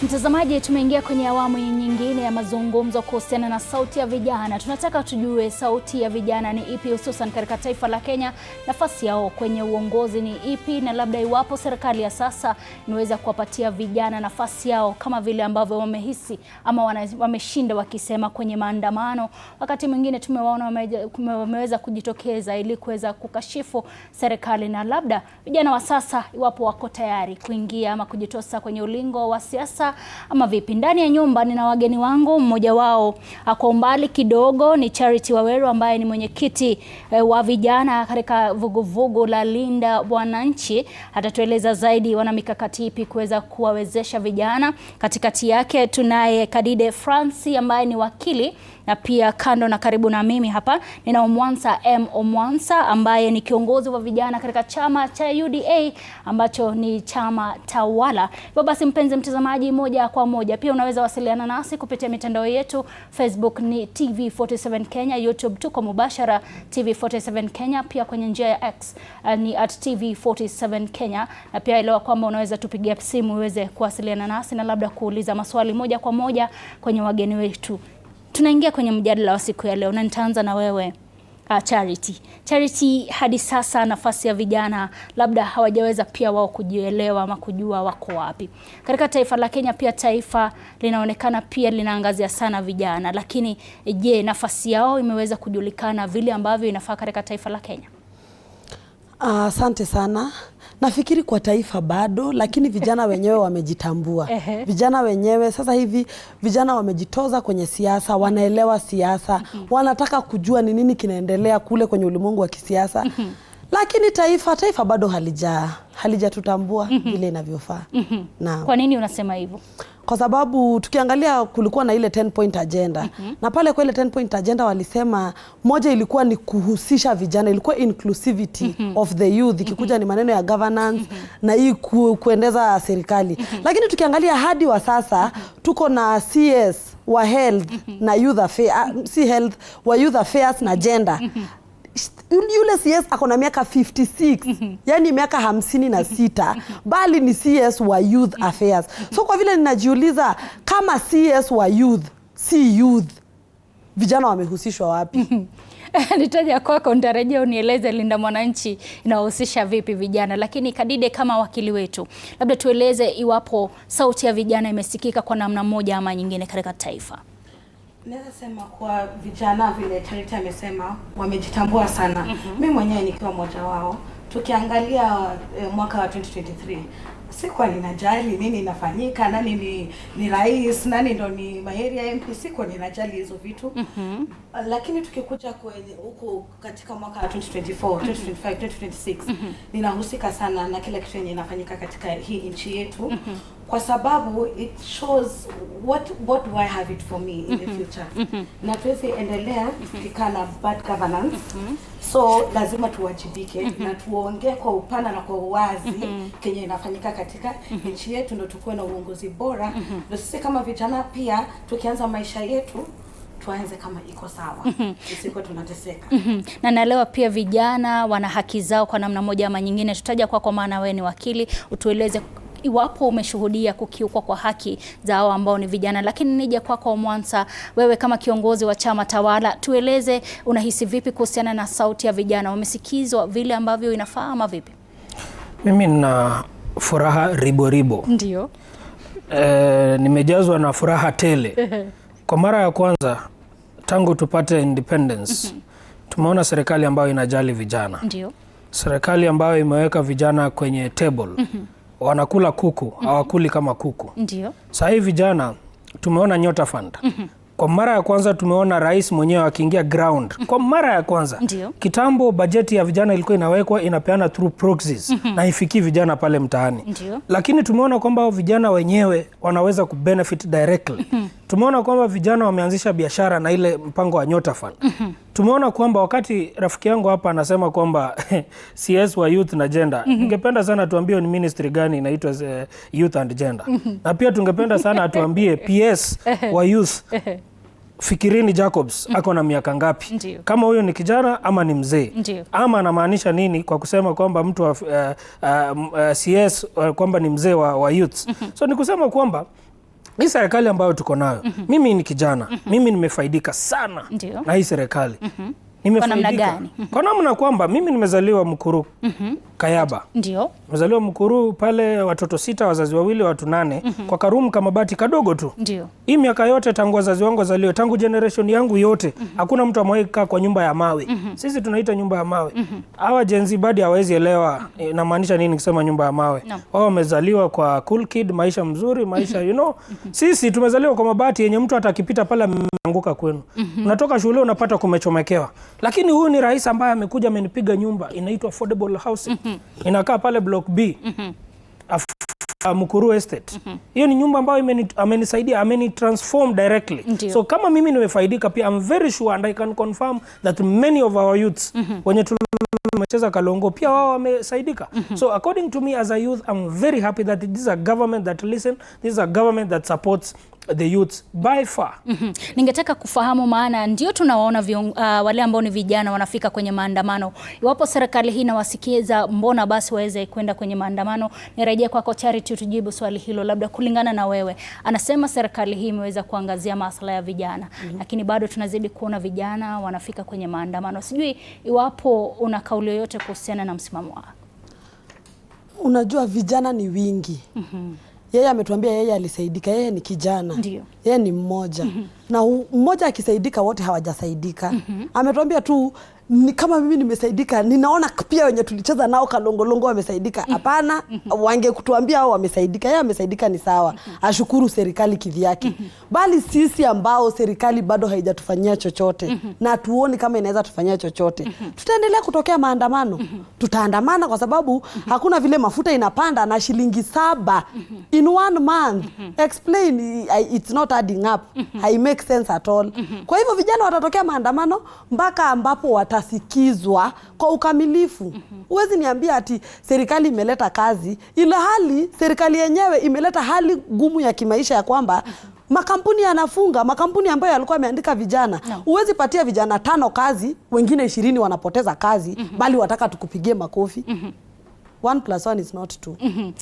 Mtazamaji, tumeingia kwenye awamu nyingine ya mazungumzo kuhusiana na sauti ya vijana. Tunataka tujue sauti ya vijana ni ipi, hususan katika taifa la Kenya. Nafasi yao kwenye uongozi ni ipi, na labda iwapo serikali ya sasa inaweza kuwapatia vijana nafasi yao kama vile ambavyo wamehisi ama wameshinda wakisema kwenye maandamano. Wakati mwingine tumewaona wameweza kujitokeza ili kuweza kukashifu serikali, na labda vijana wa sasa iwapo wako tayari kuingia ama kujitosa kwenye ulingo wa siasa ama vipi. Ndani ya nyumba nina wageni wangu, mmoja wao kwa umbali kidogo ni Charity Waweru ambaye ni mwenyekiti wa vijana katika vuguvugu la Linda Wananchi. Atatueleza zaidi wana mikakati ipi kuweza kuwawezesha vijana. Katikati yake tunaye Kadide Francis ambaye ni wakili, na pia kando na karibu na mimi hapa nina Omwansa M. Omwansa ambaye ni kiongozi wa vijana katika chama cha UDA ambacho ni chama tawala. Hivyo basi, mpenzi mtazamaji, moja kwa moja pia unaweza wasiliana nasi kupitia mitandao yetu. Facebook ni TV47 Kenya, YouTube tuko mubashara TV47 Kenya, pia kwenye njia ya X ni @TV47 Kenya, na pia elewa kwamba unaweza tupigia simu uweze kuwasiliana nasi na labda kuuliza maswali moja kwa moja kwenye wageni wetu. Tunaingia kwenye mjadala wa siku ya leo, na nitaanza na wewe Charity. Charity, hadi sasa nafasi ya vijana labda hawajaweza pia wao kujielewa ama kujua wako wapi. Katika taifa la Kenya pia taifa linaonekana pia linaangazia sana vijana, lakini je, nafasi yao imeweza kujulikana vile ambavyo inafaa katika taifa la Kenya? Asante sana. Nafikiri kwa taifa bado, lakini vijana wenyewe wamejitambua. Vijana wenyewe sasa hivi vijana wamejitoza kwenye siasa, wanaelewa siasa, wanataka kujua ni nini kinaendelea kule kwenye ulimwengu wa kisiasa. Lakini taifa bado halijatutambua vile inavyofaa. Na kwa nini unasema hivyo? Kwa sababu tukiangalia kulikuwa na ile 10 point agenda. Na pale kwa ile 10 point agenda walisema moja ilikuwa ni kuhusisha vijana, ilikuwa inclusivity of the youth, ikikuja ni maneno ya governance na hii kuendeza serikali. Lakini tukiangalia hadi wa sasa tuko na CS wa health na youth affairs, wa youth affairs na gender. Yule CS ako na miaka 56, yani miaka 56, bali ni CS wa youth affairs. So kwa vile ninajiuliza kama CS wa youth si youth, vijana wamehusishwa wapi? Nitaja kwako, nitarejea unieleze Linda Mwananchi inahusisha vipi vijana. Lakini Kadide, kama wakili wetu, labda tueleze iwapo sauti ya vijana imesikika kwa namna moja ama nyingine katika taifa. Naweza sema kwa vijana vile Charity amesema wamejitambua sana. Mimi mwenyewe nikiwa mmoja wao. Tukiangalia mwaka wa 2023, sikuwa ninajali nini inafanyika, nani ni rais, nani ndo ni maeri ya MP, sikuwa ninajali hizo vitu. Lakini tukikuja kwenye huko katika mwaka wa 2024, 2025, 2026, ninahusika sana na kile kitu yenye inafanyika katika hii nchi yetu. Kwa sababu it shows what do I have it for me in the future. Na tuwezi endelea kufikia na bad governance. So lazima tuwajibike na tuongee kwa upana na kwa uwazi kenye inafanyika katika nchi yetu, ndio tukue na uongozi bora. Ndio sisi kama vijana pia tukianza maisha yetu tuanze kama iko sawa. Isiko tunateseka. Na naelewa pia vijana wana haki zao kwa namna moja ama nyingine. Tutaja kwa maana wewe ni wakili, utueleze iwapo umeshuhudia kukiukwa kwa haki za hao ambao ni vijana. Lakini nije kwako Omwansa, wewe kama kiongozi wa chama tawala, tueleze unahisi vipi kuhusiana na sauti ya vijana? Wamesikizwa vile ambavyo inafaa ama vipi? Mimi nina furaha ribo. Ndio. Nimejazwa na furaha tele. Kwa mara ya kwanza tangu tupate independence, tumeona serikali ambayo inajali vijana. Ndio. Serikali ambayo imeweka vijana kwenye table. Wanakula kuku, hawakuli kama kuku. Ndio. Sasa hivi vijana tumeona Nyota Fund. Kwa mara ya kwanza tumeona rais mwenyewe akiingia ground. Kwa mara ya kwanza. Ndio. Kitambo bajeti ya vijana ilikuwa inawekwa inapeana through proxies na ifiki vijana pale mtaani. Ndio. Lakini tumeona kwamba vijana wenyewe wanaweza kubenefit directly. Tumeona kwamba vijana wameanzisha biashara na ile mpango wa Nyota Fund. Tumeona kwamba wakati rafiki yangu hapa anasema kwamba CS wa youth na gender, ningependa sana tuambie ni ministry gani inaitwa youth and gender. Na pia tungependa sana atuambie PS wa youth Fikirini Jacobs ako na miaka ngapi? Ndiyo. Kama huyo ni kijana ama ni mzee? Ndiyo. Ama anamaanisha nini kwa kusema kwamba mtu wa CS kwamba ni mzee wa youths? So ni kusema kwamba hii serikali ambayo tuko nayo, mimi ni kijana, mimi nimefaidika sana na hii serikali. Kwa namna gani? Kwa namna kwamba mimi nimezaliwa Mukuru, Kayaba. Ndio. Nimezaliwa Mukuru pale, watoto 6, wazazi wawili, watu 8, kwa karumu kama bati kadogo tu. Ndio. Hii miaka yote tangu wazazi wangu wazaliwe, tangu generation yangu yote, hakuna mtu amewahi kaa kwa nyumba ya mawe. Sisi tunaita nyumba ya mawe. Hawa Gen Z bado hawezi elewa inamaanisha nini kusema nyumba ya mawe. Wao wamezaliwa kwa cool kid, maisha mzuri, maisha Sisi tumezaliwa kwa mabati yenye mtu atakipita pale ameanguka kwenu. Unatoka shule unapata kumechomekewa. Lakini huyu ni rais ambaye amekuja amenipiga nyumba inaitwa affordable housing. Inakaa pale block B. Mukuru Estate. Hiyo ni nyumba ambayo amenisaidia, amenitransform directly. So kama mimi nimefaidika pia, I'm very sure and I can confirm that many of our youths wenye tumecheza Kalongo pia wao wamesaidika. So according to me as a youth, I'm very happy that this is a government that listens, this is a government that supports the youth by far. Ningetaka kufahamu, maana ndio tunawaona wale ambao ni vijana wanafika kwenye maandamano. Iwapo serikali hii inawasikiza, mbona basi waweze kwenda kwenye maandamano? Nirejea kwako Charity tujibu swali hilo, labda kulingana na wewe. Anasema serikali hii imeweza kuangazia masuala ya vijana, lakini bado tunazidi kuona vijana wanafika kwenye maandamano. Sijui iwapo una kauli yoyote kuhusiana na msimamo wako. Unajua vijana ni wingi. Yeye ametuambia yeye alisaidika, yeye ni kijana. Ndio. Yeye ni mmoja. Na mmoja akisaidika wote hawajasaidika. Ametuambia tu ni kama mimi nimesaidika, ninaona pia wenye tulicheza nao Kalongolongo wamesaidika. Hapana, wange kutuambia hao wamesaidika. Yeye amesaidika ni sawa. Ashukuru serikali kivyake. Bali sisi ambao serikali bado haijatufanyia chochote na tuoni kama inaweza tufanyia chochote, tutaendelea kutokea maandamano. Tutaandamana kwa sababu hakuna vile mafuta inapanda na shilingi 7 in 1 month. Explain, it's not adding up. I make sense at all. Kwa hivyo vijana watatokea maandamano mpaka ambapo watasikizwa kwa ukamilifu. Huwezi niambia ati serikali imeleta kazi, ila hali serikali yenyewe imeleta hali gumu ya kimaisha ya kwamba makampuni yanafunga, makampuni ambayo yalikuwa yameandika vijana. Huwezi patia vijana 5 kazi, wengine 20 wanapoteza kazi, bali wataka tukupigie makofi. 1 + 1 is not 2.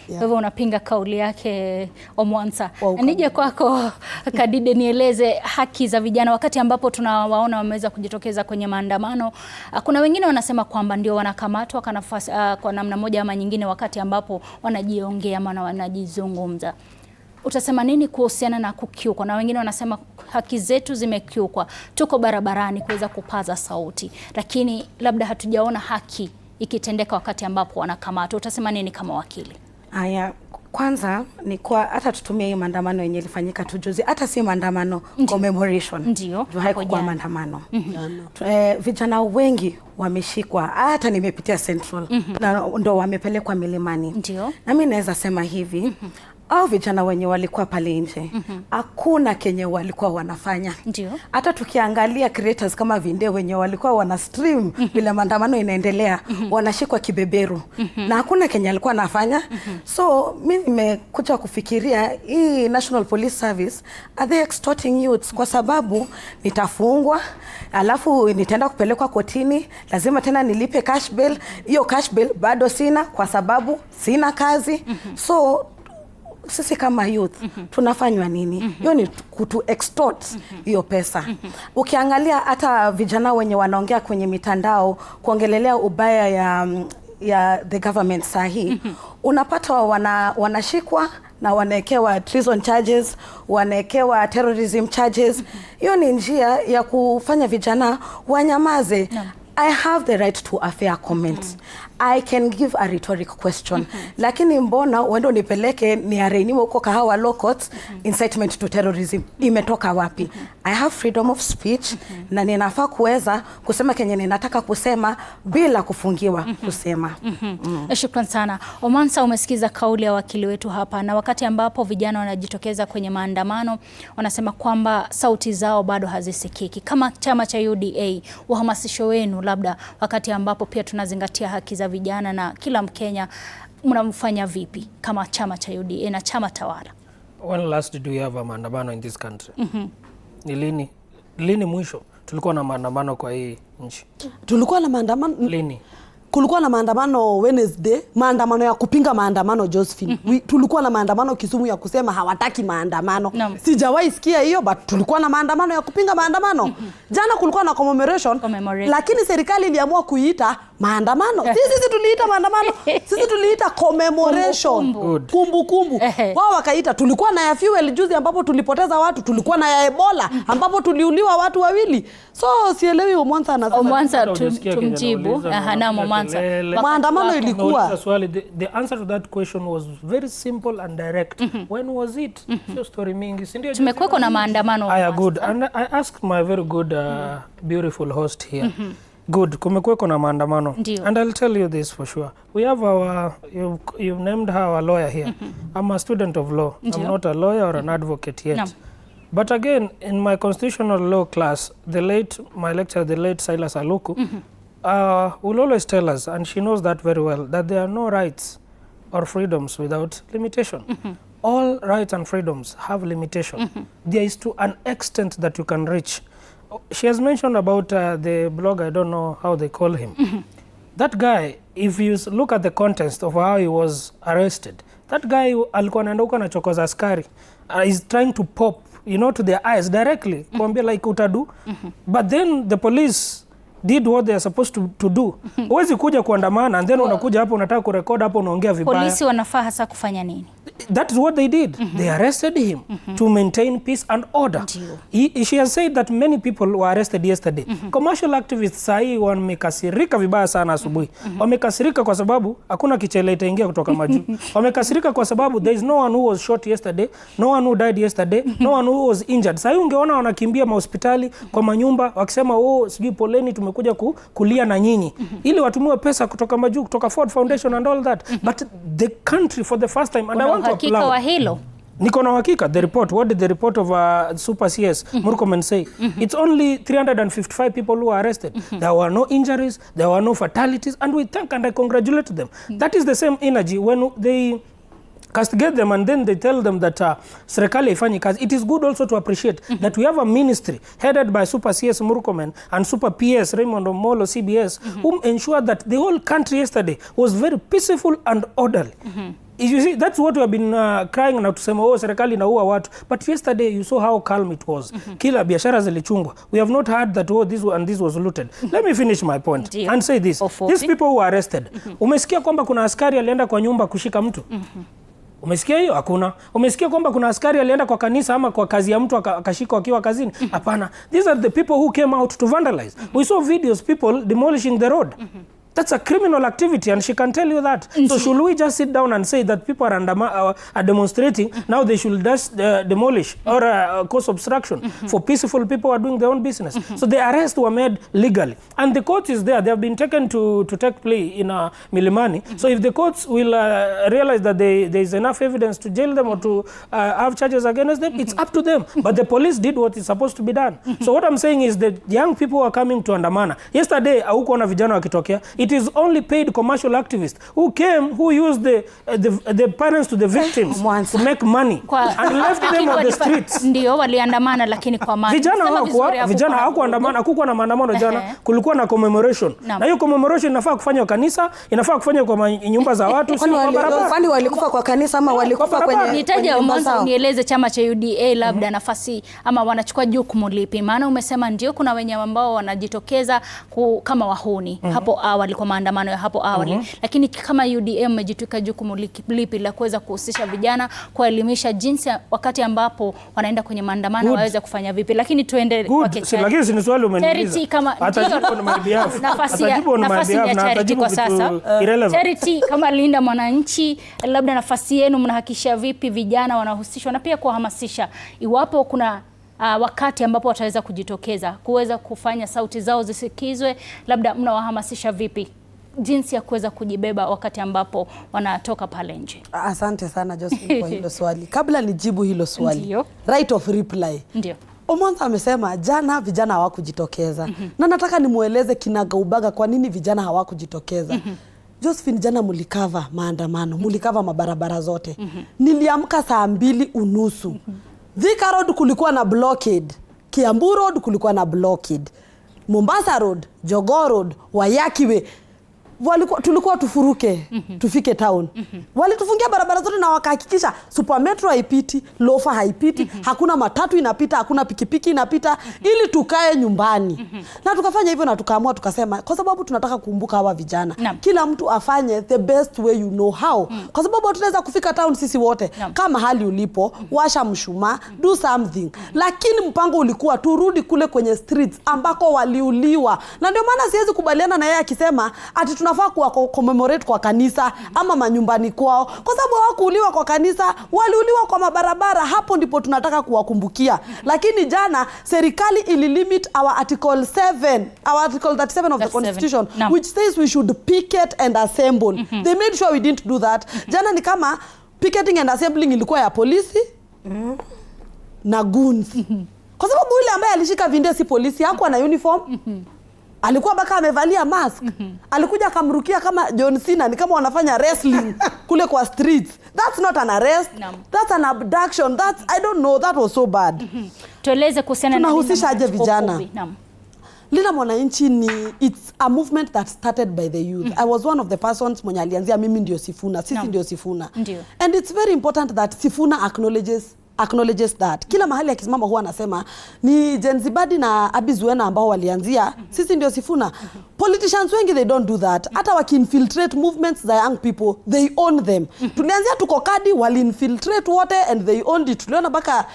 Kwa hivyo unapinga kauli yake Omwansa. Nije kwako Kadide, nieleze haki za vijana wakati ambapo tunawaona wameweza kujitokeza kwenye maandamano. Kuna wengine wanasema kwamba ndio wanakamatwa kwa namna moja ama nyingine wakati ambapo wanajiongea ama wanajizungumza. Utasema nini kuhusiana na kukiukwa? Na wengine wanasema haki zetu zimekiukwa, tuko barabarani kuweza kupaza sauti, lakini labda hatujaona haki ikitendeka wakati ambapo wanakamatwa. Utasema nini kama wakili? Haya, kwanza ni kwa hata tutumie hii maandamano yenye ilifanyika tujuzi, hata si maandamano, commemoration. Ndio. Haikuwa maandamano. Vijana wengi wameshikwa, hata nimepitia Central na ndo wamepelekwa milimani. Ndio. Na mimi naweza sema hivi, au vijana wenye walikuwa pale nje, hakuna kenye walikuwa wanafanya. Ndio. Hata tukiangalia creators kama Vinde wenye walikuwa wana stream bila maandamano inaendelea, wanashikwa kibeberu. Na hakuna kenye alikuwa anafanya. So mimi nimekuja kufikiria hii National Police Service, are they extorting youths? Kwa sababu nitafungwa, alafu nitaenda kupelekwa kotini, lazima tena nilipe cash bail. Hiyo cash bail bado sina kwa sababu sina kazi. So sisi kama youth tunafanywa nini? Hiyo ni kutu extort hiyo pesa. Ukiangalia hata vijana wenye wanaongea kwenye mitandao kuongelelea ubaya ya the government sahi, unapata wanashikwa na wanaekewa treason charges, wanaekewa terrorism charges. Hiyo ni njia ya kufanya vijana wanyamaze. I have the right to a fair comment. I can give a rhetoric question. Lakini mbona uende nipeleke ni areiniwe huko Kahawa law courts, incitement to terrorism imetoka wapi? I have freedom of speech na ninafaa kuweza kusema kenye ninataka kusema bila kufungiwa kusema. Shukrani sana. Omwansa, umesikiza kauli ya wakili wetu hapa, na wakati ambapo vijana wanajitokeza kwenye maandamano wanasema kwamba sauti zao bado hazisikiki. Kama chama cha UDA, uhamasisho wenu labda wakati ambapo pia tunazingatia haki za vijana na kila Mkenya, mnamfanya vipi kama chama cha UDA na chama tawala? When last did we have a maandamano in this country? Ni lini mwisho tulikuwa na maandamano kwa hii nchi? Tulikuwa na maandamano lini? kulikuwa na maandamano Wednesday, maandamano ya kupinga maandamano Josephine. Tulikuwa na maandamano Kisumu ya kusema hawataki maandamano. Sijawahi sikia hiyo, but tulikuwa na maandamano ya kupinga maandamano. Jana kulikuwa na commemoration, lakini serikali iliamua kuiita maandamano. Sisi tuliita maandamano, sisi tuliita commemoration. Kumbukumbu. Wao wakaita. Tulikuwa na ya fuel juzi ambapo tulipoteza watu, tulikuwa na ya Ebola ambapo tuliuliwa watu wawili. So sielewi Omwansa anasema. Omwansa tumjibu. Na Omwansa. Maandamano ilikuwa. The answer to that question was very simple and direct. When was it? Sio story mingi. Si ndio? Tumekuwa na maandamano. Aya, good. And I asked my very good beautiful host here. Good. Kumekuwa na maandamano. And I'll tell you this for sure. We have our, you've named her our lawyer here. I'm a student of law. I'm not a lawyer or an advocate yet. But again, in my constitutional law class, my lecturer, the late Silas Aluku, will always tell us, and she knows that very well, that there are no rights or freedoms without limitation. All rights and freedoms have limitation. There is to an extent that you can reach. She has mentioned about the blogger, I don't know how they call him. That guy, if you look at the context of how he was arrested, that guy alikuwa anaenda huko anachokoza askari, is trying to pop, you know, to their eyes directly, kuambia like utadu. But then the police did what they are supposed to do. Huwezi kuja kuandamana and then unakuja hapo unataka kurekodi hapo unaongea vibaya. Polisi wanafaa hasa kufanya nini? That is what they did. They arrested him to maintain peace and order. She has said that many people were arrested yesterday. Commercial activists sahi wamekasirika vibaya sana asubuhi. Wamekasirika kwa sababu hakuna kichele itaingia kutoka majuu. Wamekasirika kwa sababu there is no one who was shot yesterday, no one who died yesterday, no one who was injured. Sahi ungeona wanakimbia mahospitali kwa manyumba wakisema sijui poleni tumekuja kulia na nyinyi. Ili watumue pesa kutoka majuu, kutoka Ford Foundation and all that. But the country for the first time, and I want to applaud. Hakika wa hilo? Niko na hakika. The report, what did the report of Super CS Murkomen say? It's only 355 people who were arrested. There were no injuries, there were no fatalities, and we thank and I congratulate them. That is the same energy when they castigate them and then they tell them that serikali haifanyi kazi. It is good also to appreciate that we have a ministry headed by Super CS Murkomen and Super PS Raymond Omolo CBS who ensured that the whole country yesterday was very peaceful and orderly. You see, that's what we have been crying now to say, serikali inaua watu. But yesterday you saw how calm it was. Kila biashara zilichungwa. We have not heard that this was looted. Let me finish my point and say this. These people who were arrested. Umesikia kwamba kuna askari alienda kwa nyumba kushika mtu? Umesikia hiyo? Hakuna. Umesikia kwamba kuna askari alienda kwa kanisa ama kwa kazi ya mtu akashika wakiwa kazini? Hapana. These are the people who came out to vandalize. We saw videos, people demolishing the road. That's a criminal activity and she can tell you that. So should we just sit down and say that people are demonstrating, now they should just demolish or cause obstruction for peaceful people who are doing their own business? So the arrests were made legally. And the court is there. They have been taken to take plea in Milimani. So if the courts will realize that there is enough evidence to jail them or to have charges against them, it's up to them. But the police did what is supposed to be done. So what I'm saying is that young people are coming to andamana. Yesterday, haukuona vijana wakitokea. It is only paid commercial activists who came, who used the parents to the victims to make money and left them on the streets. Ndio waliandamana lakini kwa maana. Vijana hawakuandamana, hakukuwa na maandamano jana, kulikuwa na commemoration. Na hiyo commemoration inafaa kufanywa kanisa, inafaa kufanywa kwa nyumba za watu, sio kwa barabara. Kwani walikufa kwa kanisa ama walikufa kwenye? Nitaja mwanzo nieleze chama cha UDA labda nafasi ama wanachukua jukumu lipi? Maana umesema ndio kuna wenye ambao wanajitokeza kama wahuni hapo awali kwa maandamano ya hapo awali. Lakini kama UDA mmejitwika jukumu lipi la kuweza kuhusisha vijana, kuelimisha jinsi wakati ambapo wanaenda kwenye maandamano waweze kufanya vipi? Lakini tuende kwa Charity. Lakini si swali umeniuliza. Atajibu na mabiafu. Nafasi ya Charity kwa sasa. Charity kama linda mwananchi, labda nafasi yenu mnahakikisha vipi vijana wanahusishwa na pia kuhamasisha iwapo kuna wakati ambapo wataweza kujitokeza kuweza kufanya sauti zao zisikizwe, labda mnawahamasisha vipi jinsi ya kuweza kujibeba wakati ambapo wanatoka pale nje? Asante sana Josephine kwa hilo swali. Kabla nijibu hilo swali, right of reply. Ndio. Omwansa amesema jana vijana hawakujitokeza. Na nataka nimueleze kinagaubaga kwa nini vijana hawakujitokeza. Josephine, jana mulikava maandamano, mulikava mabarabara zote. Niliamka saa 2:30. Thika Road kulikuwa na blockade. Kiambu Road kulikuwa na blockade. Mombasa Road, Jogoo Road, Wayakiwe. tulikuwa tufuruke tufike town. Walitufungia barabara zote na wakahakikisha Super Metro haipiti, Lofa haipiti, hakuna matatu inapita, hakuna pikipiki inapita, ili tukae nyumbani. Na tukafanya hivyo na tukaamua tukasema kwa sababu tunataka kukumbuka hawa vijana. Kila mtu afanye the best way you know how. Kwa sababu tunaweza kufika town sisi wote. Kama hali ulipo, washa mshumaa, do something. Lakini mpango ulikuwa turudi kule kwenye streets ambako waliuliwa. Na ndio maana siwezi kubaliana na yeye akisema ati tunafaa kuwa commemorate kwa kanisa ama manyumbani kwao, kwa sababu hawakuuliwa kwa kanisa, waliuliwa kwa mabarabara. Hapo ndipo tunataka kuwakumbukia. Lakini jana serikali ililimit our article 7, our article 37 of the constitution, which says we should picket and assemble. They made sure we didn't do that. Jana ni kama picketing and assembling ilikuwa ya polisi na goons. Kwa sababu yule ambaye alishika vinde si polisi, hakuwa na uniform. Alikuwa baka amevalia mask. Alikuja akamrukia kama John Cena, ni kama wanafanya wrestling kule kwa streets. That's not an arrest. That's an abduction. I don't know, that was so bad. Tueleze kuhusiana na tunahusisha aje vijana. Linda Mwananchi it's a movement that started by the youth. I was one of the persons mwenye alianzia mimi ndio Sifuna, sisi ndio Sifuna. And it's very important that Sifuna acknowledges that. Kila mahali akisimama huwa anasema ni Jenzibadi na Abizuena ambao walianzia sisi ndio Sifuna. Politicians wengi they don't do that. Hata waki-infiltrate movements za young people, they own them. Tulianzia tuko kadi, wali-infiltrate wote and they owned it. Tuliona baka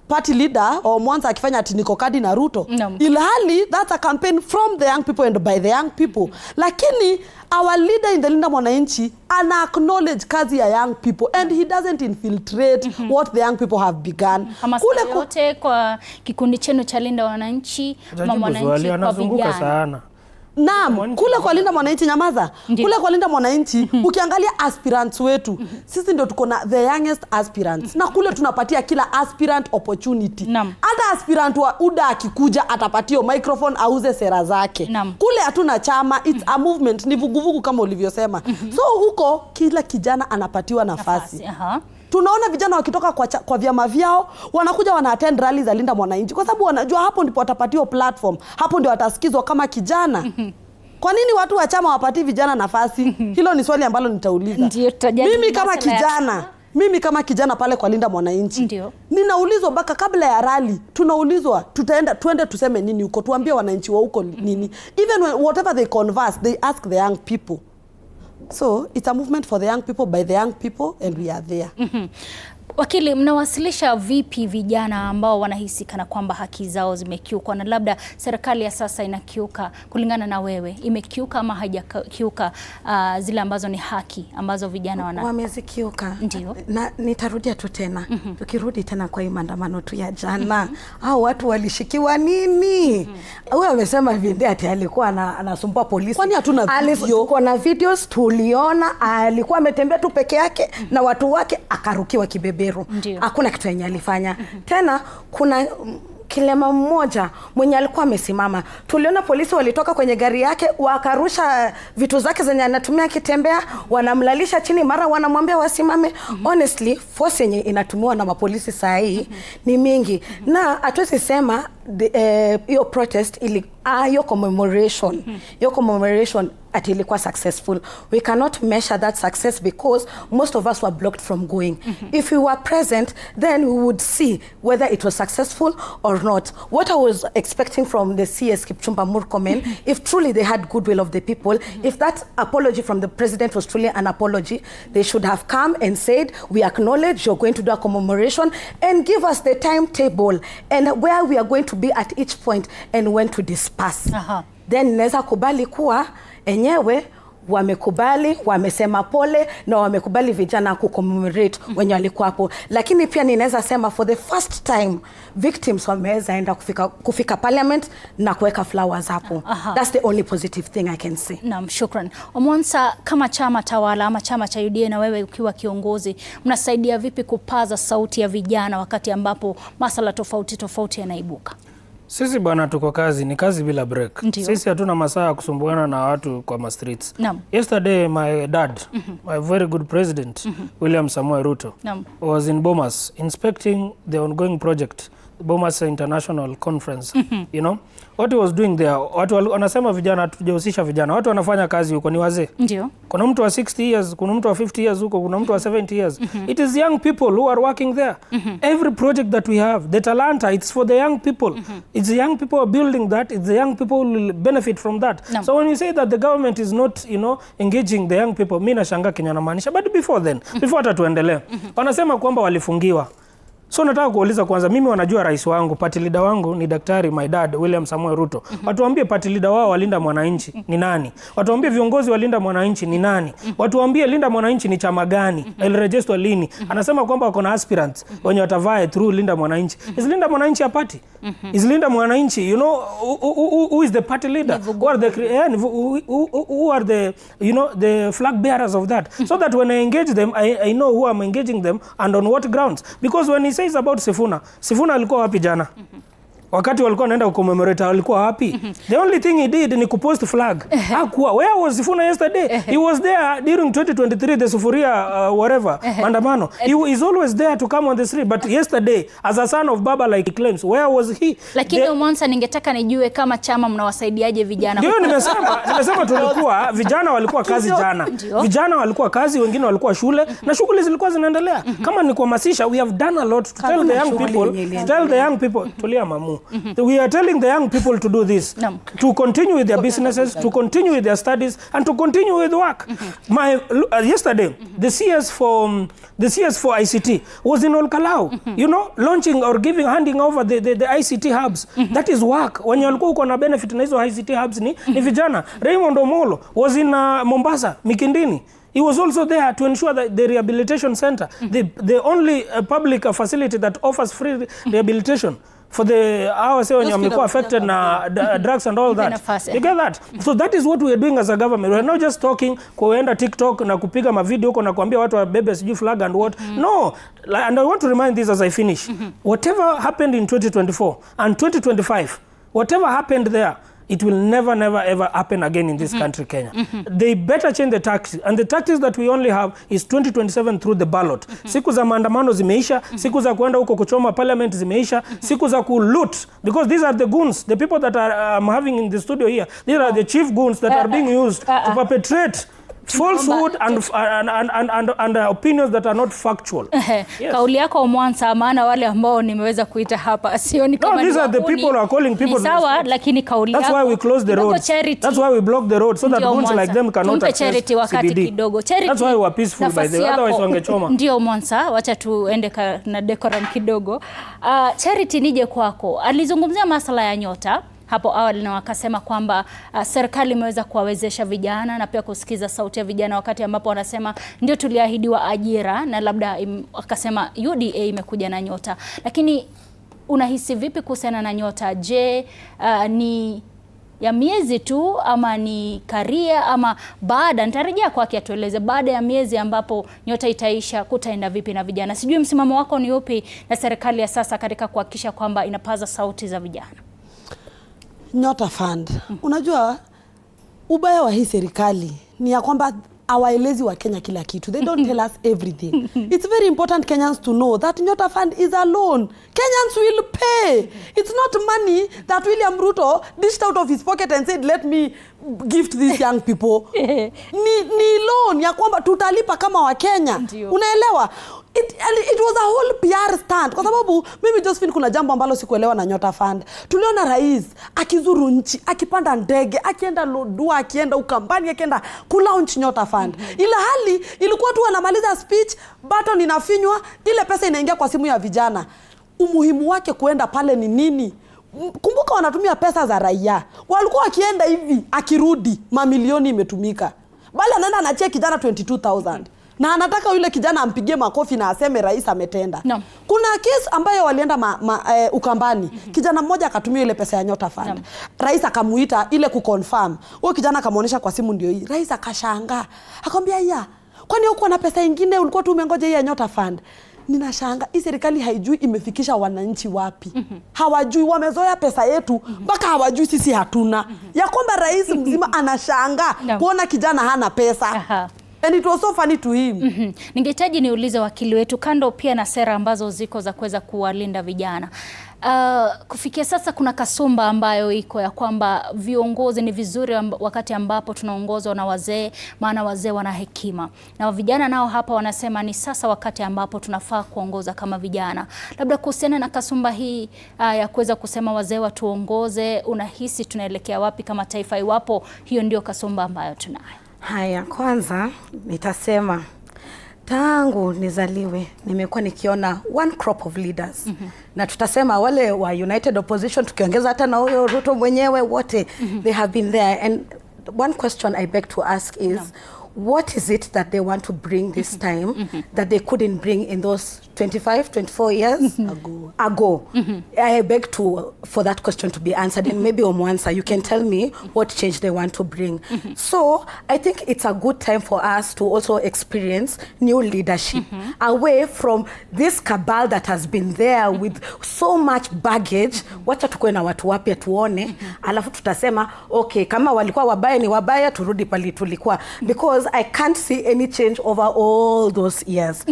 party leader or Mwanza akifanya ati niko kadi na Ruto. Ilhali that's a campaign from the young people and by the young people. Lakini our leader in the Linda Mwananchi acknowledge kazi ya young people and he doesn't infiltrate what the young people have begun. Kule kote kwa kikundi chenu cha Linda Mwananchi, Mwananchi kwa vijana. Naam, kule kwa Linda Mwananchi nyamaza. Kule kwa Linda Mwananchi ukiangalia aspirants wetu, sisi ndio tuko na the youngest aspirants. Na kule tunapatia kila aspirant opportunity. Hata aspirant wa UDA akikuja atapatio microphone auze sera zake. Kule hatuna chama, it's a movement, ni vuguvugu kama ulivyosema. So huko kila kijana anapatiwa nafasi. Tunaona vijana wakitoka kwa vyama vyao wanakuja wana-attend rally za Linda Mwananchi kwa sababu wanajua hapo ndipo watapatiwa platform, hapo ndio watasikizwa kama kijana. Kwa nini watu wa chama wapati vijana nafasi? Hilo ni swali ambalo nitauliza. Mimi kama kijana pale kwa Linda Mwananchi, ninaulizwa baka kabla ya rally, tunaulizwa tuende tuseme nini huko, tuambie wananchi wa huko nini. Even whatever they converse, they ask the young people. So it's a movement for the young people by the young people and we are there. Wakili, mnawasilisha vipi vijana ambao wanahisi kana kwamba haki zao zimekiukwa na labda serikali ya sasa inakiuka, kulingana na wewe, imekiuka ama haijakiuka zile ambazo ni haki ambazo vijana wamezikiuka? Ndio. Na nitarudia tu tena. Tukirudi tena kwa maandamano tu ya jana. Hao watu walishikiwa nini? Wewe umesema vinde ati alikuwa anasumbua polisi. Kwani hatuna video? Kuna videos tuliona, alikuwa ametembea tu peke yake na watu wake akarukiwa kibebe. Hakuna kitu yenye alifanya. Tena kuna kilema mmoja mwenye alikuwa amesimama. Tuliona polisi walitoka kwenye gari yake wakarusha vitu zake zenye anatumia kitembea, wanamlalisha chini, mara wanamwambia wasimame. Honestly, force yenye inatumiwa na mapolisi saa hii ni mingi. Na hatuwezi sema hiyo protest hiyo commemoration ati ilikuwa successful. We cannot measure that success because most of us were blocked from going. If we were present, then we would see whether it was successful or not. What I was expecting from the CS Kipchumba Murkomen, if truly they had goodwill of the people, if that apology from the president was truly an apology, they should have come and said, we acknowledge you're going to do a commemoration and give us the timetable and where we are going to be at each point and when to disperse. Then naweza kubali kuwa enyewe wamekubali, wamesema pole na wamekubali vijana kucommemorate wenye walikuwa hapo. Lakini pia ninaweza sema for the first time victims wameweza enda kufika parliament na kuweka flowers hapo. That's the only positive thing I can say. Naam, shukran. Omwansa, kama chama tawala ama chama cha UDA na wewe ukiwa kiongozi, mnasaidia vipi kupaza sauti ya vijana wakati ambapo masuala tofauti yanaibuka? Sisi bwana tuko kazi, ni kazi bila break. Sisi hatuna masaa ya kusumbuana na watu kwa ma streets. Yesterday my dad, my very good president, William Samoei Ruto, was in Bomas inspecting the ongoing project Bomas International Conference, you know, what he was doing there, watu wanasema vijana tujihusisha vijana, watu wanafanya kazi huko ni wazee. Ndio. Kuna mtu wa 60 years, kuna mtu wa 50 years huko, kuna mtu wa 70 years. It is young people who are working there. Every project that we have, the Talanta, it's for the young people. It's the young people who are building that. It's the young people who will benefit from that. No. So when you say that the government is not, you know, engaging the young people, mimi nashangaa Kenya namaanisha. But before then, before hata tuendelee, wanasema kwamba walifungiwa. So nataka kuuliza kwanza, mimi wanajua rais wangu, party leader wangu ni daktari, my dad, William Samuel Ruto. Watuambie party leader wao walinda mwananchi ni nani? Watuambie viongozi walinda mwananchi ni nani? Watuambie linda mwananchi ni chama gani? Ilirejestwa lini? Anasema kwamba wako na aspirants wenye watavaa through linda mwananchi. Is linda mwananchi a party? Is linda mwananchi, you know, who is the party leader? Who are the you know, the flag bearers of that? So that when I engage them, I know who I'm engaging them and on what grounds. Because when he says about Sifuna alikuwa wapi jana? Wakati walikuwa wanaenda kucommemorate alikuwa wapi? The only thing he did ni kupost flag. Hakuwa. Where was Sifuna yesterday? He was there during 2023 the Sufuria whatever maandamano. He is always there to come on the street, but yesterday as a son of baba like he claims, where was he? Lakini Mwansa, ningetaka nijue kama chama mnawasaidiaje vijana. Ndio nimesema tulikuwa vijana walikuwa kazi jana. Vijana walikuwa kazi, wengine walikuwa shule na shughuli zilikuwa zinaendelea. Kama ni kuhamasisha, we have done a lot to tell the young people, tulia mamu. We are telling the young people to do this, to continue with their businesses, to continue with their studies, and to continue with work. Yesterday, the CS for ICT was in Olkalau, you know, launching or handing over the ICT hubs. That is work. When you walikuwa uko na benefit na hizo ICT hubs ni vijana. Raymond Omolo was in Mombasa, Mikindini. He was also there to ensure that the rehabilitation center, the only public facility that offers free rehabilitation for the hours when you're affected na drugs and all that. You get that? So that is what we are doing as a government. We are not just talking kuenda TikTok na kupiga mavideo huko na kuambia watu wabebe sijui flag and what. No. And I want to remind this as I finish. Whatever happened in 2024 and 2025, whatever happened there, it will never ever happen again in this country, Kenya. They better change the tactics, and the tactics that we only have is 2027 through the ballot. Siku za maandamano zimeisha, siku za kuenda huko kuchoma parliament zimeisha, siku za loot, because these are the goons, the people that I'm having in the studio here. These are the chief goons that are being used to perpetrate falsehood and opinions that are not factual. Yes. Kauli yako Mwansa, maana wale ambao nimeweza kuita hapa sioni kama these are the people who are calling people. Sawa, lakini kauli yako. That's why we close the roads. That's why we block the road so that goons like them cannot access CBD. That's why we are peaceful by the way. Otherwise wangechoma. Ndio Mwansa, wacha tuende na decorum kidogo. Charity, nije kwako. Alizungumzia masuala ya nyota hapo awali na wakasema kwamba serikali imeweza kuwawezesha vijana na pia kusikiza sauti ya vijana wakati ambapo wanasema ndio tuliahidiwa ajira, na labda akasema UDA imekuja na nyota. Lakini unahisi vipi kuhusiana na nyota? Je, ni ya miezi tu ama ni karia, ama baada, nitarejea kwake atueleze baada ya miezi ambapo nyota itaisha kutaenda vipi na vijana? Sijui msimamo wako ni upi na serikali ya sasa katika kuhakikisha kwamba inapaza sauti za vijana. Nyota Fund. Unajua ubaya wa hii serikali ni ya kwamba hawaelezi wa Kenya kila kitu. They don't tell us everything. It's very important Kenyans to know that Nyota Fund is a loan. Kenyans will pay. It's not money that William Ruto dished out of his pocket and said, let me gift these young people. ni loan ya kwamba tutalipa kama wa Kenya. Unaelewa? It was a whole PR stand. Kwa sababu mimi Josephine, kuna jambo ambalo sikuelewa na Nyota Fund. Tuliona rais akizuru nchi, akipanda ndege, akienda Lodwar, akienda Ukambani, akienda kulaunch Nyota Fund. Ila hali ilikuwa tu anamaliza speech, button inafinywa, ile pesa inaingia kwa simu ya vijana. Umuhimu wake kuenda pale ni nini? Kumbuka wanatumia pesa za raia. Walikuwa akienda hivi, akirudi mamilioni imetumika. Bali anaenda anachia kijana 22,000. Na anataka yule kijana ampigie makofi na aseme rais ametenda. No. Kuna case ambayo walienda Ukambani. Kijana mmoja akatumia ile pesa ya Nyota Fund. No. Rais akamuita ile kuconfirm. Huyo kijana akamuonesha kwa simu ndio hii. Rais akashangaa. Akamwambia, "Ya, kwani huko na pesa nyingine ulikuwa tu umengoja hii ya Nyota Fund?" Ninashanga, hii serikali haijui imefikisha wananchi wapi. Hawajui, wamezoea pesa yetu mpaka hawajui sisi hatuna. Ya kwamba rais mzima anashanga kuona kijana hana pesa. And it was so funny to him. Ningehitaji niulize wakili wetu, kando pia na sera ambazo ziko za kuweza kuwalinda vijana, kufikia sasa kuna kasumba ambayo iko ya kwamba viongozi ni vizuri wakati ambapo tunaongozwa na wazee, maana wazee wana hekima, na vijana nao hapa wanasema ni sasa wakati ambapo tunafaa kuongoza kama vijana. Labda kuhusiana na kasumba hii ya kuweza kusema wazee watuongoze, unahisi tunaelekea wapi kama taifa iwapo hiyo ndio kasumba ambayo tunayo? Haya, kwanza nitasema tangu nizaliwe nimekuwa nikiona one crop of leaders. Na tutasema wale wa United Opposition, tukiongeza hata na huyo Ruto mwenyewe, wote they have been there. And one question I beg to ask is what is it that they want to bring this time that they couldn't bring in those 24 years ago? I beg for that question to be answered, and maybe Omwansa, you can tell me what change they want to bring. So I think it's a good time for us to also experience new leadership away from this cabal that has been there with so much baggage. Wacha tukue na watu wapya tuone, alafu tutasema okay, kama walikuwa wabaya ni wabaya, turudi pali tulikuwa, because I can't see any change over all those years.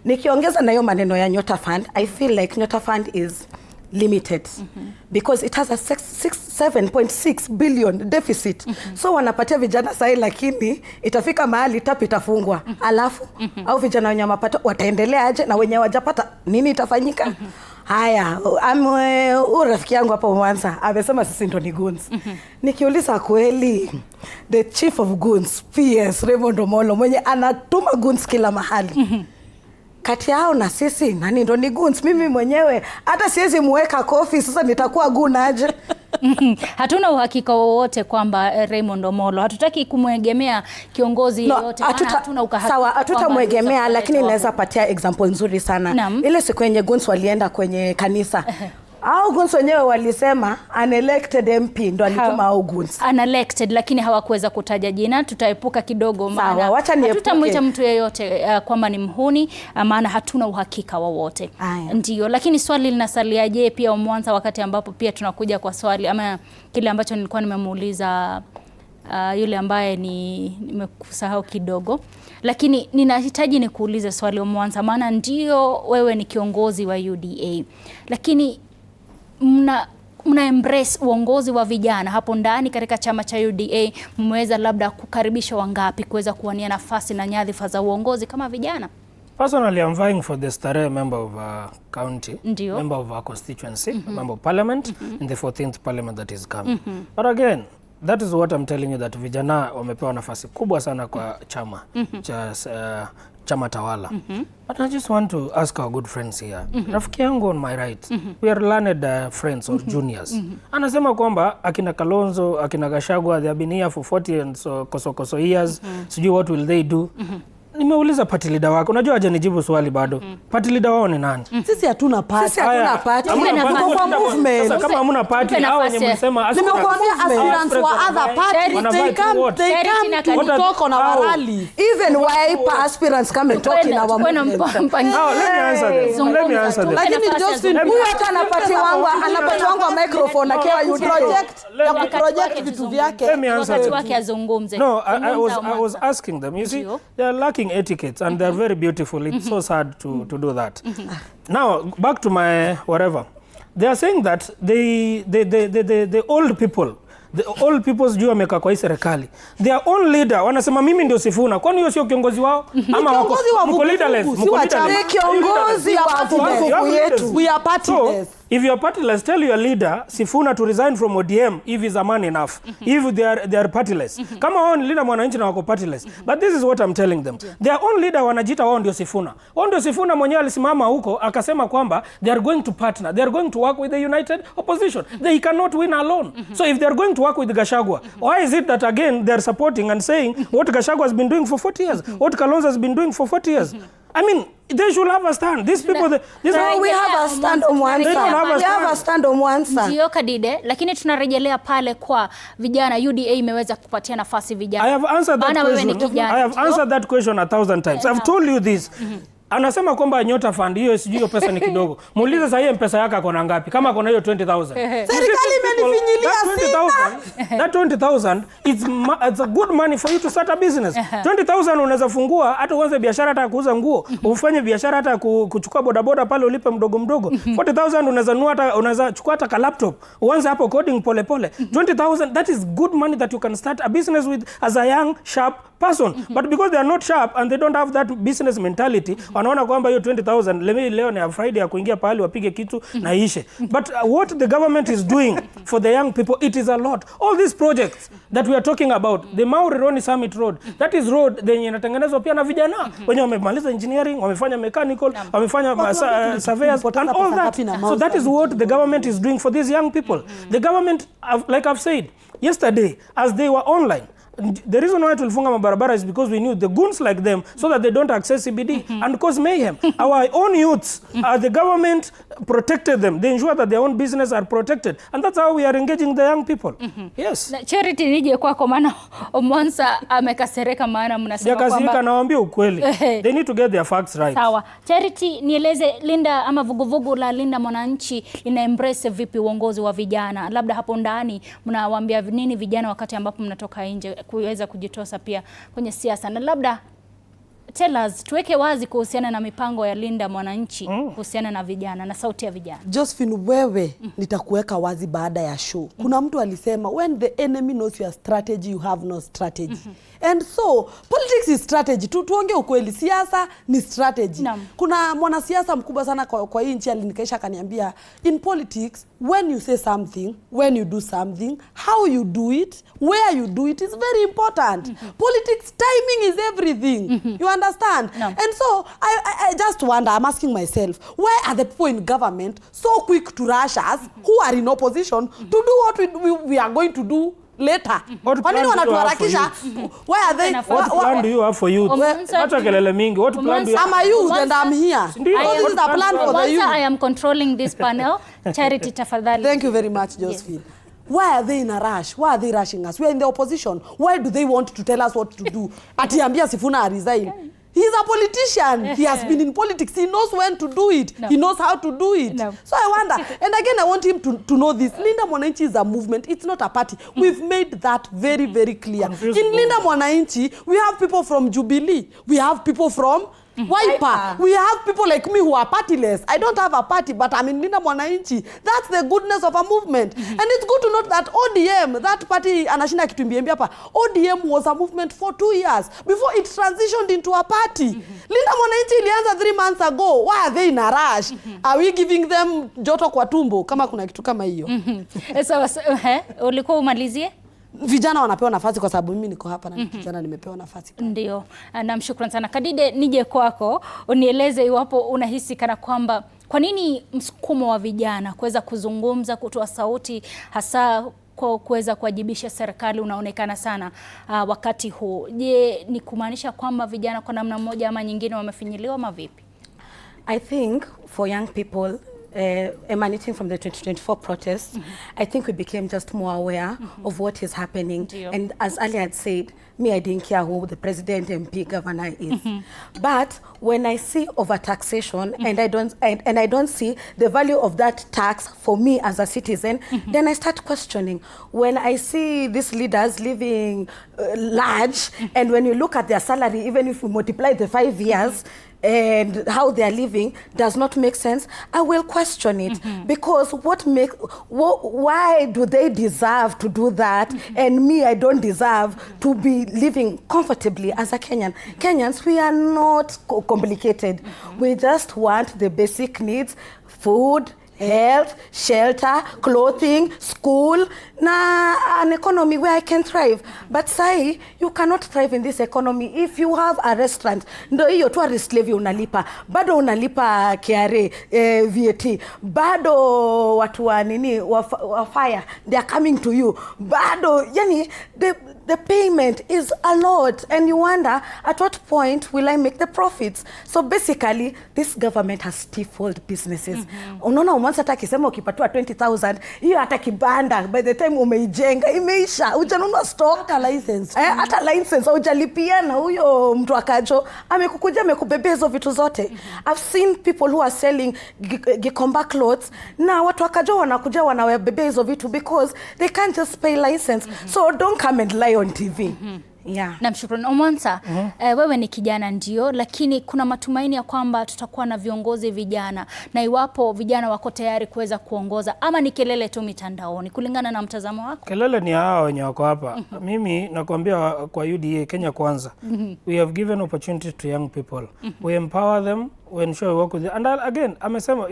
Nikiongeza na hiyo maneno ya Nyota Fund, I feel like Nyota Fund is limited because it has a 7.6 billion deficit. So wanapatia vijana sahi, lakini itafika mahali tap itafungwa. Alafu au vijana wenye mapato wataendelea aje, na wenye wajapata nini itafanyika? Haya, rafiki yangu hapa Mwanza amesema sisi ndo ni goons. Nikiuliza kweli, the chief of goons, PS Raymond Omolo, mwenye anatuma goons kila mahali, kati yao na sisi nani ndo ni goons? Mimi mwenyewe hata siwezi muweka kofi, sasa nitakuwa goon aje? Hatuna uhakika wowote kwamba Raymond Omolo, hatutaki kumwegemea kiongozi yote, hatuna ukahaka. Sawa, hatutamwegemea, lakini naweza patia example nzuri sana. Ile siku yenye goons walienda kwenye kanisa, au goons wenyewe walisema unelected MP ndo alituma au goons. Unelected, lakini hawakuweza kutaja jina. Tutaepuka kidogo, maana hatutamwita mtu yeyote kwamba ni mhuni, maana hatuna uhakika wowote. Ndio, lakini swali linasalia, je, pia Omwansa, wakati ambapo pia tunakuja kwa swali ama kile ambacho nilikuwa nimemuuliza yule ambaye nimekusahau kidogo, lakini ninahitaji nikuulize swali Omwansa, maana ndio wewe ni kiongozi wa UDA, lakini mna embrace uongozi wa vijana hapo ndani katika chama cha UDA. Mmeweza labda kukaribisha wangapi kuweza kuwania nafasi na nyadhifa za uongozi kama vijana? Personally, I'm vying for the Starehe member of county, member of our constituency, member of parliament in the 14th parliament that is coming. But again, that is what I'm telling you, that vijana wamepewa nafasi kubwa sana kwa chama chama tawala. But I just want to ask our good friends here. Rafiki yangu on my right, we are learned friends or juniors. Anasema kwamba akina Kalonzo, akina Gachagua, they have been here for 40 and so koso years. Sijui what will they do? Nimeuliza party leader wako. Unajua aje nijibu swali bado. Party leader wao ni nani? Sisi hatuna party. Sisi hatuna party. Tuko kwa movement. Sasa kama hamuna party, hao wenye mnasema nimekuambia aspirants wa other parties, they come to talk on our rally. Even Wiper aspirants come and talk in our movement. Let me answer them. Lakini Josephine, huyu hata anapati wangu microphone akiwa you project vitu vyake. Wakati wake azungumze. No, I was asking them. You see, they are lacking etiquette and they are very beautiful. It's so sad to do that. Now, back to my whatever. They are saying that the old people, the old people sijui wameka kwa hii serikali, their own leader wanasema mimi ndio Sifuna. Kwani hiyo sio kiongozi wao? Ama wako leaderless? Kiongozi wa yetu. We are partyless. If you are partyless, tell your leader Sifuna to resign from ODM if he's a man enough. If they are partyless. Kama wao ni leader mwananchi na wako partyless. But this is what I'm telling them. Their own leader wanajita wao ndio Sifuna. Wao ndio Sifuna mwenyewe alisimama huko akasema kwamba they are going to partner. They are going to work with the United Opposition. They cannot win alone. So if they are going to work with Gachagua, why is it that again they are supporting and saying what Gachagua has been doing for 40 years, what Kalonzo has been doing for 40 years? I mean, they should have a stand. These people, we have a stand on one side. We have a stand on one side. Ndio Kadide, lakini tunarejelea pale kwa vijana. UDA imeweza kupatia nafasi vijana. I have answered that question. I have answered that question 1,000 times. I've told you this. Anasema kwamba Nyota Fund hiyo sijui hiyo pesa ni kidogo. Muulize sasa hiyo pesa yake akona ngapi? Kama akona hiyo 20,000. Serikali imenifinyilia sina. That 20,000 it's a good money for you to start a business. 20,000 unaweza fungua hata uanze biashara, hata kuuza nguo, ufanye biashara, hata kuchukua bodaboda pale ulipe mdogo mdogo. 40,000 unaweza nunua, hata unaweza chukua hata ka laptop uanze hapo coding pole pole. 20,000, that is good money that you can start a business with as a young sharp person. But because they are not sharp and they don't have that business mentality, wanaona kwamba hiyo 20,000 leo ni Friday ya kuingia pale wapige kitu na ishe. But what the government is doing for the young people, it is a lot. All these projects that we are talking about, the Mau Rironi Summit Road, that is road yenye inatengenezwa pia na vijana wenye wamemaliza engineering, wamefanya mechanical, wamefanya surveyors and all that. So that is what the government is doing for these young people. The government, like I've said yesterday, as they were online, the reason why tulifunga mabarabara is because we knew the goons like them so that they don't access CBD and cause mayhem. Our own youths, the government protected them. They ensure that their own business are protected. And that's how we are engaging the young people. Yes. Charity, nije kwako maana Omonsa amekasereka maana mnasema kwamba kasirika, nawaambia ukweli. They need to get their facts right. Sawa. Charity, nieleze Linda ama vuguvugu la Linda Mwananchi lina embrace vipi uongozi wa vijana? Labda hapo ndani mnawaambia nini vijana wakati ambapo mnatoka nje kuweza kujitosa pia kwenye siasa? Na labda tell us, tuweke wazi kuhusiana na mipango ya Linda Mwananchi kuhusiana na vijana na sauti ya vijana. Josephine, wewe nitakuweka wazi baada ya show. Kuna mtu alisema when the enemy knows your strategy, you have no strategy. And so politics is strategy. Tuongee ukweli, siasa ni strategy. Kuna mwanasiasa mkubwa sana kwa hii nchi alinikaisha akaniambia, in politics, when you say something, when you do something, how you do it, where you do it is very important. Politics, timing is everything. You understand? And so I just wonder, I'm asking myself, why are the people in government so quick to rush us who are in opposition to do what we are going to do later? Kwa nini wanatuharakisha? Why are they? What plan do you have for youth? Acha kelele mingi. What plan do you have? I'm a youth and I'm here. This is a plan for the youth. I am controlling this panel. Charity, tafadhali. Thank you very much, Josephine. Yes. Why are they in a rush? Why are they rushing us? We are in the opposition. Why do they want to tell us what to do? Atiambia Sifuna resign. He's a politician. He has been in politics. He knows when to do it. He knows how to do it. So I wonder. And again, I want him to know this. Linda Mwananchi is a movement. It's not a party. We've made that very, very clear. In Linda Mwananchi, we have people from Jubilee. We have people from Wiper. We have people like me who are partyless. I don't have a party, but I'm in Linda Mwananchi. That's the goodness of a movement. And it's good to note that ODM, that party, anashinda kitumbiembi hapa, ODM was a movement for 2 years before it transitioned into a party. Linda Mwananchi ilianza 3 months ago. Why are they in a rush? Are we giving them joto kwa tumbo kama kuna kitu kama hiyo? Ulikuwa umalizie? Vijana wanapewa nafasi kwa sababu mimi niko hapa na vijana nimepewa nafasi. Ndio. Namshukuru sana. Kadide, nije kwako unieleze iwapo unahisi kana kwamba kwa nini msukumo wa vijana kuweza kuzungumza, kutoa sauti, hasa kwa kuweza kuwajibisha serikali unaonekana sana wakati huu? Je, ni kumaanisha kwamba vijana kwa namna moja ama nyingine wamefinyiliwa ama vipi? I think for young people emanating from the 2024 protests, I think we became just more aware of what is happening. And as Ali had said, me, I didn't care who the president, MP, governor is. But when I see overtaxation and I don't see the value of that tax for me as a citizen, then I start questioning. When I see these leaders living large, and when you look at their salary, even if we multiply the 5 years, and how they are living does not make sense, I will question it. Because why do they deserve to do that, and me, I don't deserve to be living comfortably as a Kenyan? Kenyans, we are not complicated. We just want the basic needs: food, health, shelter, clothing, school, an economy where I can thrive. But say, you cannot thrive in this economy if you have a restaurant. Ndo hiyo tourist levy unalipa, bado unalipa KRA, VAT, bado watu wa nini wa fire, they are coming to you, bado, yani, the payment is a lot, and you wonder at what point will I make the profits? So basically this government has stifled businesses. Unaona Omwansa hata akisema ukipatiwa 20,000 hiyo hata kibanda by the time umeijenga imeisha, hujanunua stock, hata license hujalipia, na huyo mtu akajo amekukuja amekubebea hizo vitu zote. I've seen people who are selling Gikomba clothes, na watu wakajo wanakuja wanawabebea hizo vitu because they can't just pay license. So don't come and lie on TV. Yeah. Namshukuru Omwansa. Wewe ni kijana ndio, lakini kuna matumaini ya kwamba tutakuwa na viongozi vijana, na iwapo vijana wako tayari kuweza kuongoza, ama ni kelele tu mitandaoni kulingana na mtazamo wako? Kelele ni hao wenye wako hapa. Mimi nakwambia kwa UDA Kenya Kwanza, we have given opportunity to young people. We empower them, we ensure we work with them. And again, amesema,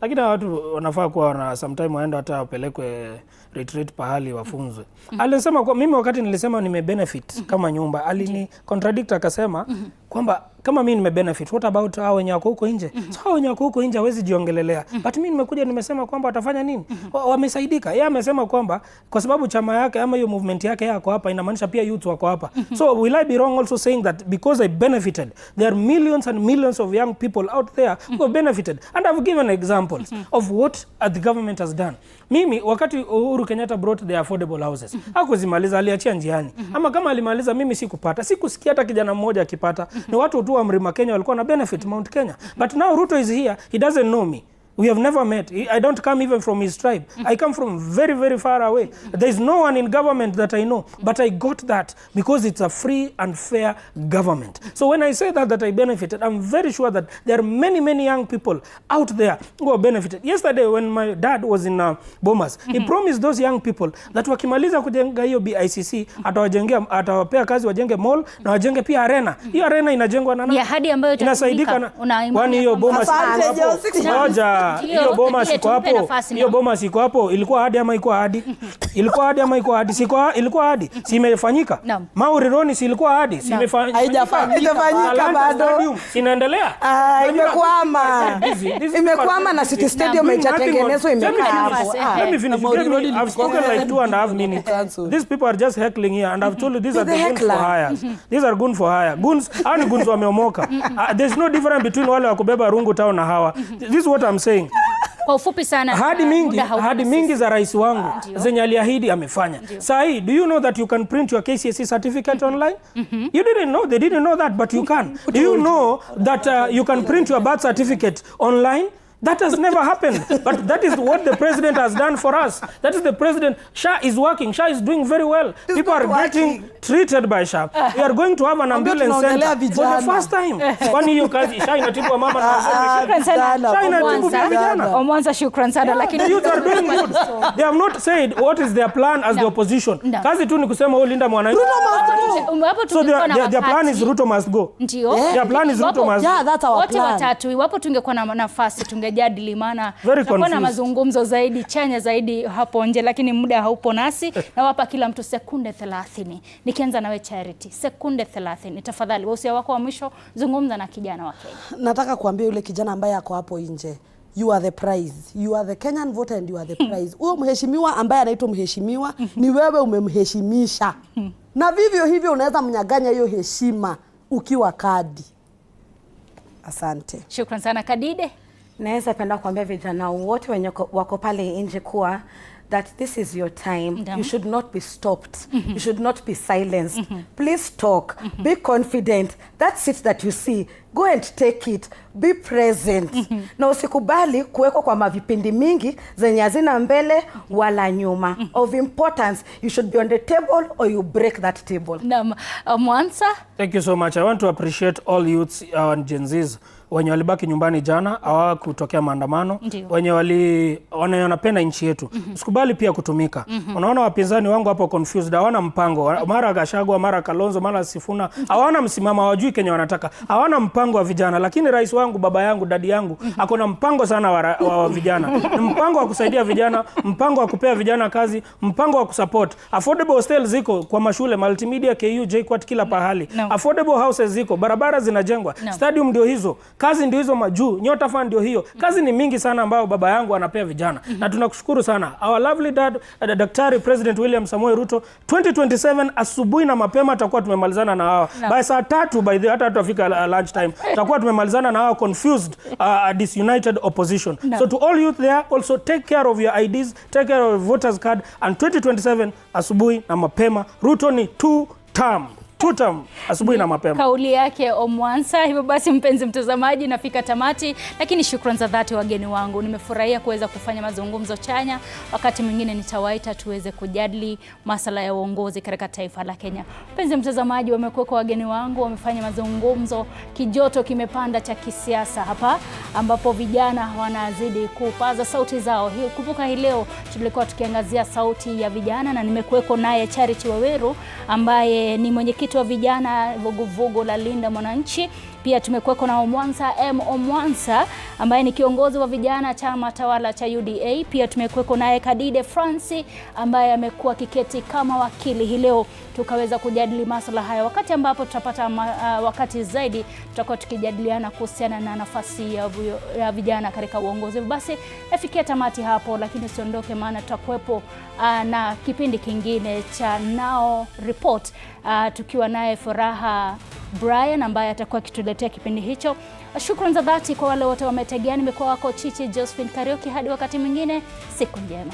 lakini watu wanafaa kuwa na sometime waenda hata wapelekwe retreat pahali wafunzwe. Alisema kwa mimi wakati nilisema benefit kama nyumba, alini contradict akasema kwamba kama mimi benefit, what about hao wenye wako huko nje? So hao wenye wako huko nje hawezi jiongelelea. But mimi nimekuja nimesema kwamba watafanya nini? Wamesaidika. Yeye amesema kwamba kwa sababu chama yake ama hiyo movement yake yako hapa, inamaanisha pia youth wako hapa. So will I be wrong also saying that because I benefited, there are millions and millions of young people out there who have benefited? And I've given examples of what the government has done. Mimi wakati Uhuru Kenyatta brought the affordable houses, hakuzimaliza, aliachia njiani. Ama kama alimaliza, mimi sikupata, sikusikia hata kijana mmoja akipata. Ni watu tu wa Mlima Kenya walikuwa na benefit Mount Kenya. But now Ruto is here, he doesn't know me. We have never met. I don't come even from his tribe. I come from very, very far away. There is no one in government that I know. But I got that because it's a free and fair government. So when I say that I benefited, I'm very sure that there are many, many young people out there who have benefited. Yesterday when my dad was in Bomas, he promised those young people that wakimaliza kujenga hiyo BICC, atawapea kazi wajenge mall na wajenge pia arena. Hiyo arena inajengwa na nani? Ya hadi ambayo inasaidika na kwani hiyo Bomas moja. Hiyo Bomas iko hapo. Hiyo Bomas iko hapo. Ilikuwa hadi ama iko hadi? Ilikuwa hadi ama iko hadi? Ilikuwa hadi. Si imefanyika? Mauri Roni si ilikuwa hadi? Si imefanyika? Haijafanyika bado. Inaendelea. Imekwama. Imekwama na City Stadium haijatengenezwa, imekaa hapo. Let me finish. I've spoken like 2.5 minutes. These people are just heckling here, and I've told you these are the goons for hire. These are goons for hire. Goons, ani goons wameomoka. There's no difference between wale wa kubeba rungu town na hawa. This is what I'm saying. Kwa ufupi sana, hadi mingi za rais wangu zenye aliahidi amefanya. Sahi, do you know that you can print your KCSE certificate online? You didn't know, they didn't know that, but you can. Do you know that you can print your birth certificate online? That has never happened, but that is what the president has done for us. That is the president. SHA is working. SHA is doing very well. People are getting treated by SHA. We are going to have an ambulance center for the first time. Kwani hiyo kazi SHA inatibu mama na SHA inatibu vijana. Omwansa, shukran sana, lakini youth are doing good. They have not said what is their plan as the opposition. Kazi tu ni kusema linda mwananchi. So their plan is Ruto must go. Ndio. Their plan is Ruto must go. Yeah, that's our plan. Wote watatu, iwapo tungekuwa na nafasi tungejadili, maana tutakuwa na mazungumzo zaidi chanya zaidi hapo nje, lakini muda haupo nasi. Na wapa kila mtu sekunde 30. Nikianza nawe Charity, sekunde 30. Tafadhali wasia wako wa mwisho, zungumza na kijana wa Kenya. Nataka kuambia yule kijana ambaye ako hapo nje, you are the prize. You are the Kenyan voter and you are the prize. Huyo mheshimiwa ambaye anaitwa mheshimiwa ni wewe umemheshimisha. Na vivyo hivyo unaweza mnyaganya hiyo heshima ukiwa kadi. Asante. Shukran sana Kadide. Naweza penda kuambia vijana wote wenye wako pale nje kuwa that this is your time. You should not be stopped. You should not be silenced. Please talk. Be confident. That seat that you see, go and take it. Be present. Na usikubali kuwekwa kwa mavipindi mingi zenye hazina mbele wala nyuma. Of importance, you should be on the table or you break that table. Omwansa. Thank you so much. I want to appreciate all youths and Gen Zs wenye walibaki nyumbani jana, hawa kutokea maandamano, wenye wanapenda nchi yetu. Usikubali pia kutumika. Unaona wapinzani wangu hapo confused, hawana mpango. Mara Gachagua, mara Kalonzo, mara Sifuna, hawana msimamo, hawajui Kenya wanataka. Hawana mpango wa vijana, lakini rais wangu, baba yangu, dadi yangu akona mpango sana wa vijana. Mpango wa kusaidia vijana, mpango wa kupea vijana kazi, mpango wa kusupport. Affordable hostels ziko kwa mashule, multimedia, KU, JKUAT kila pahali. Affordable houses ziko, barabara zinajengwa. Stadium ndio hizo. Kazi ndio hizo majuu, Nyota Fund ndio hiyo. Kazi ni mingi sana ambayo baba yangu anapea vijana. Na tunakushukuru sana. Our lovely dad, Daktari President William Samoei Ruto, 2027 asubuhi na mapema tutakuwa tumemalizana na hao. By saa 3 by the hata tutafika lunch time. Tutakuwa tumemalizana na hao confused disunited opposition. So to all youth there, also take care of your IDs, take care of your voters card, and 2027 asubuhi na mapema. Ruto ni 2 term asubuhi na mapema. Kauli yake Omwansa. Hivyo basi mpenzi mtazamaji, nafika tamati, lakini shukrani za dhati wageni wangu. Nimefurahia kuweza kufanya mazungumzo chanya. Wakati mwingine nitawaita tuweze kujadili masuala ya uongozi katika taifa la Kenya. Mpenzi mtazamaji, wamekuwa kwa wageni wangu, wamefanya mazungumzo, kijoto kimepanda cha kisiasa hapa, ambapo vijana wanazidi kupaza sauti zao. Kumbuka hii leo tulikuwa tukiangazia sauti ya vijana, na nimekuweko naye Charity Waweru ambaye ni mwenyekiti wa vijana vuguvugu la Linda Mwananchi. Pia tumekuweko na Omwansa ambaye ni kiongozi wa vijana chama tawala cha UDA. Pia tumekuweko naye Kadide Francis ambaye amekuwa kiketi kama wakili. Hii leo tukaweza kujadili masuala haya. Wakati ambapo tutapata wakati zaidi, tutakuwa tukijadiliana kuhusiana na nafasi ya vijana katika uongozi. Basi nafikia tamati hapo, lakini usiondoke, maana tutakuwepo na kipindi kingine cha Now Report tukiwa naye Furaha Brian ambaye atakuwa akituletea kipindi hicho. Shukrani za dhati kwa wale wote wametegea. Nimekuwa wako Chichi Josephine Karioki, hadi wakati mwingine, siku njema.